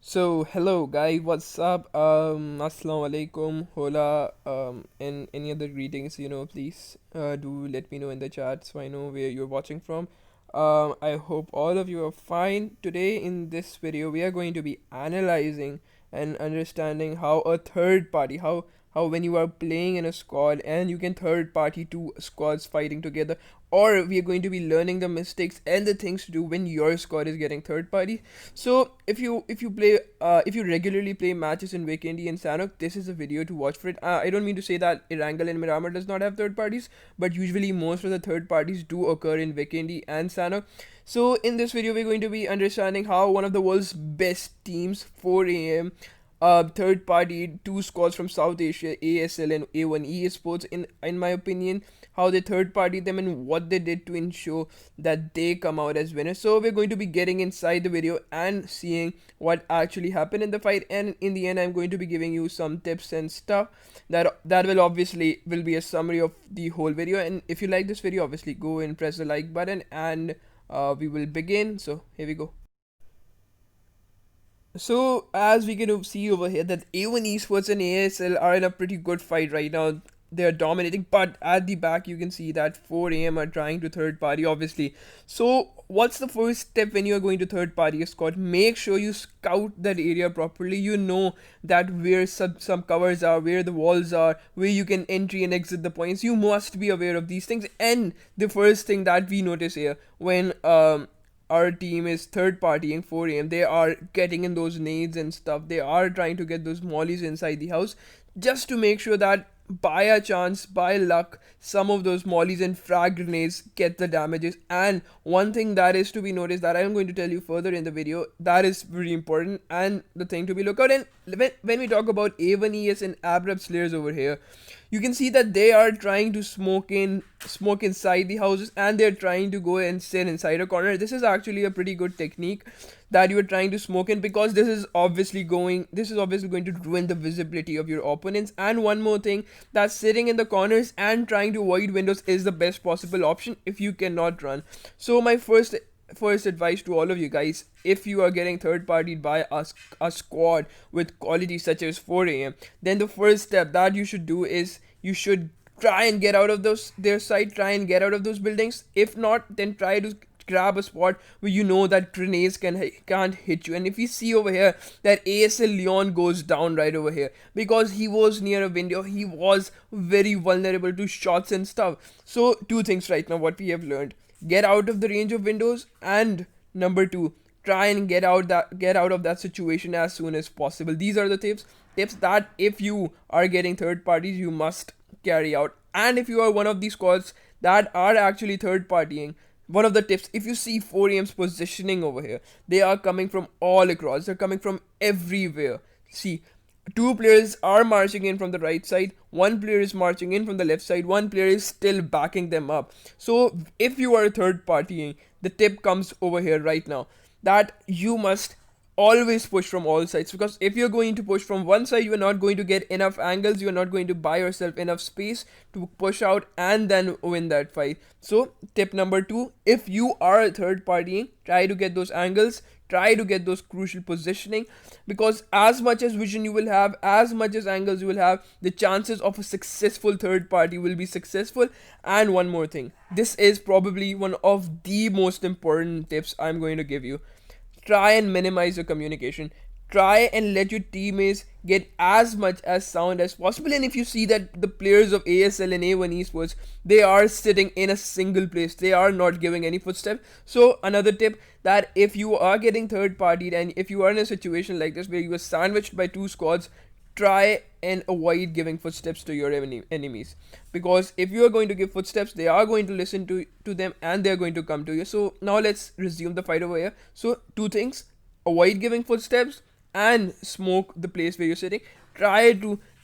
So hello guys, what's up? Assalamu alaikum, hola, and any other greetings, please do let me know in the chat so I know where you're watching from. I hope all of you are fine. Today in this video we are going to be analyzing and understanding how a third party, how when you are playing in a squad and you can third party two squads fighting together, or we are going to be learning the mistakes and the things to do when your squad is getting third party. So if you regularly play matches in Weekendy and Sanok, this is a video to watch for it. I don't mean to say that Erangel and Miramar does not have third parties, but usually most of the third parties do occur in Weekendy and Sanok. So in this video we're going to be understanding how one of the world's best teams, 4 a.m. Third party two squads from South Asia, ASL and A1ES Sports, in my opinion, how they third party them and what they did to ensure that they come out as winners. So we're going to be getting inside the video and seeing what actually happened in the fight, and in the end I'm going to be giving you some tips and stuff that will be a summary of the whole video. And if you like this video, obviously go and press the like button, and we will begin. So here we go. So as we can see over here that A1 Esports and ASL are in a pretty good fight right now. They're dominating, but at the back you can see that 4 a.m. are trying to third party, obviously. So what's the first step when you are going to third party a squad? Make sure you scout that area properly. You know that where some covers are, where the walls are, where you can entry and exit the points. You must be aware of these things. And the first thing that we notice here when our team is third partying 4 a.m., they are getting in those nades and stuff. They are trying to get those mollies inside the house just to make sure that by a chance, by luck, some of those mollies and frag grenades get the damages. And one thing that is to be noticed that I'm going to tell you further in the video, that is very important and the thing to be look out. And when we talk about A1ES and Abrab Slayers over here, you can see that they are trying to smoke inside the houses, and they're trying to go and sit inside a corner. This is actually a pretty good technique that you are trying to smoke in, because this is obviously going to ruin the visibility of your opponents. And one more thing, that sitting in the corners and trying to avoid windows is the best possible option if you cannot run. So my first advice to all of you guys, if you are getting third partied by a squad with quality such as 4 a.m., then the first step that you should do is you should try and get out of their side, try and get out of those buildings. If not, then try to grab a spot where you know that grenades can't hit you. And if you see over here that ASL Leon goes down right over here because he was near a window, he was very vulnerable to shots and stuff. So two things right now what we have learned: get out of the range of windows, and number two, try and get out of that situation as soon as possible. These are the tips that if you are getting third parties you must carry out. And if you are one of these squads that are actually third partying, one of the tips, if you see 4am's positioning over here, they are coming from all across, they're coming from everywhere. See, two players are marching in from the right side, one player is marching in from the left side, one player is still backing them up. So if you are third partying, the tip comes over here right now, that you must always push from all sides, because if you're going to push from one side, you're not going to get enough angles, you're not going to buy yourself enough space to push out and then win that fight. So tip number two, if you are third partying, try to get those angles, try to get those crucial positioning, because as much as vision you will have, as much as angles you will have, the chances of a successful third party will be successful. And one more thing, this is probably one of the most important tips I'm going to give you: try and minimize your communication. Try and let your teammates get as much as sound as possible. And if you see that the players of ASL and A1 Esports, they are sitting in a single place, they are not giving any footstep. So another tip, that if you are getting third partied and if you are in a situation like this where you are sandwiched by two squads, try and avoid giving footsteps to your enemies, because if you are going to give footsteps, they are going to listen to them and they're going to come to you. So now let's resume the fight over here. So two things: avoid giving footsteps and smoke the place where you're sitting.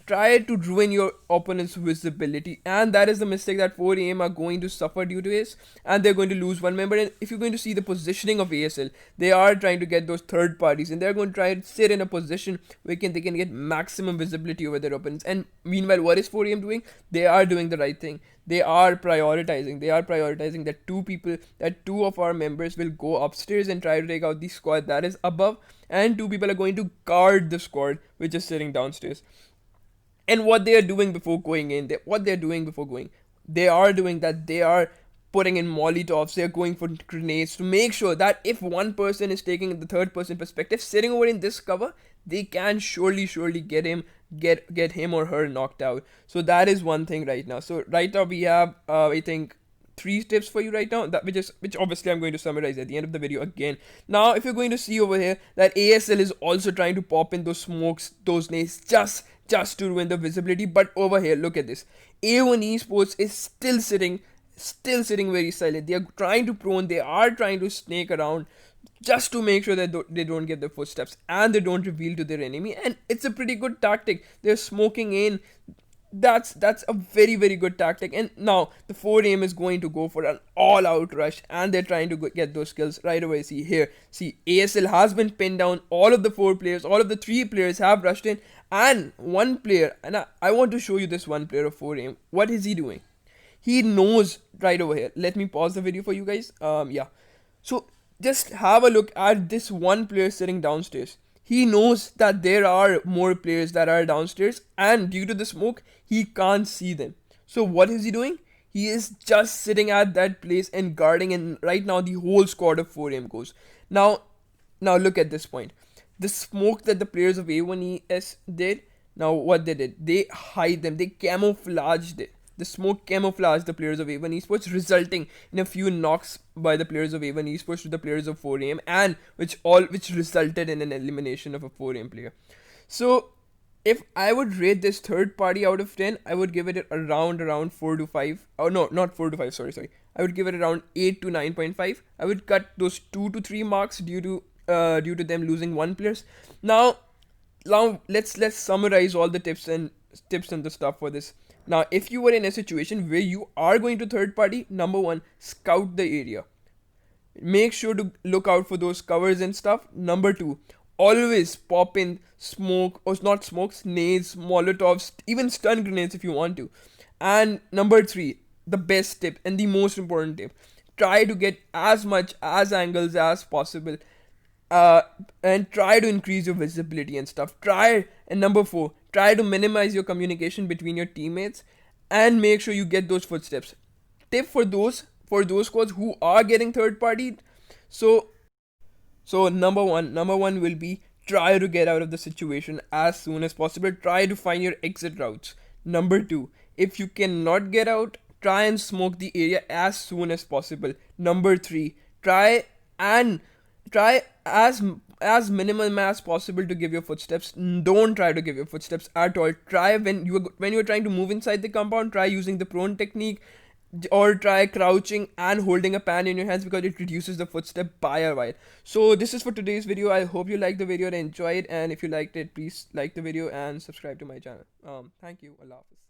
try to ruin your opponent's visibility, and that is the mistake that 4am are going to suffer due to this, and they're going to lose one member. And if you're going to see the positioning of ASL, they are trying to get those third parties, and they're going to try to sit in a position where they can get maximum visibility over their opponents. And meanwhile, what is 4am doing? They are doing the right thing. They are prioritizing that two of our members will go upstairs and try to take out the squad that is above, and two people are going to guard the squad which is sitting downstairs. And what they are doing before going in, they are doing that they are putting in molotovs, they're going for grenades to make sure that if one person is taking the third person perspective sitting over in this cover, they can surely get him or her knocked out. So that is one thing right now. So right now we have I think 3 tips for you right now, that which obviously I'm going to summarize at the end of the video again. Now if you're going to see over here that ASL is also trying to pop in those smokes, those nades, just to ruin the visibility. But over here, look at this. A1 Esports is still sitting very silent. They are trying to prone, they are trying to snake around just to make sure that they don't get their footsteps and they don't reveal to their enemy. And it's a pretty good tactic. They're smoking in. That's a very good tactic. And now the 4am is going to go for an all-out rush, and they're trying to get those kills right away. See here, see ASL has been pinned down. All of the 3 players have rushed in, and one player, and I want to show you this one player of 4am. What is he doing? He knows right over here. Let me pause the video for you guys. Yeah, so just have a look at this one player sitting downstairs. He knows that there are more players that are downstairs, and due to the smoke, he can't see them. So what is he doing? He is just sitting at that place and guarding, and right now the whole squad of 4am goes. Now look at this point. The smoke that the players of A1ES did, now what they did, they hide them, they camouflaged it. The smoke camouflaged the players of A1 Esports, resulting in a few knocks by the players of A1 Esports to the players of 4am, and which resulted in an elimination of a 4am player. So if I would rate this third party out of 10, I would give it around 4 to 5. Oh no, not 4 to 5. Sorry. I would give it around 8 to 9.5. I would cut those 2 to 3 marks due to them losing one players. Now let's summarize all the tips and the stuff for this. Now, if you were in a situation where you are going to third party, number 1, scout the area. Make sure to look out for those covers and stuff. Number 2, always pop in smoke, or not smokes, nades, molotovs, even stun grenades if you want to. And number 3, the best tip and the most important tip, try to get as much as angles as possible. And try to increase your visibility and stuff. And number 4, try to minimize your communication between your teammates and make sure you get those footsteps. Tip for those squads who are getting third party. So number one will be, try to get out of the situation as soon as possible. Try to find your exit routes. Number 2, if you cannot get out, try and smoke the area as soon as possible. Number 3, try as minimum as possible to give your footsteps. Don't try to give your footsteps at all. Try when you're trying to move inside the compound, try using the prone technique, or try crouching and holding a pan in your hands, because it reduces the footstep by a while. So this is for today's video. I hope you liked the video and enjoyed, and if you liked it, please like the video and subscribe to my channel. Thank you. Allah Hafiz.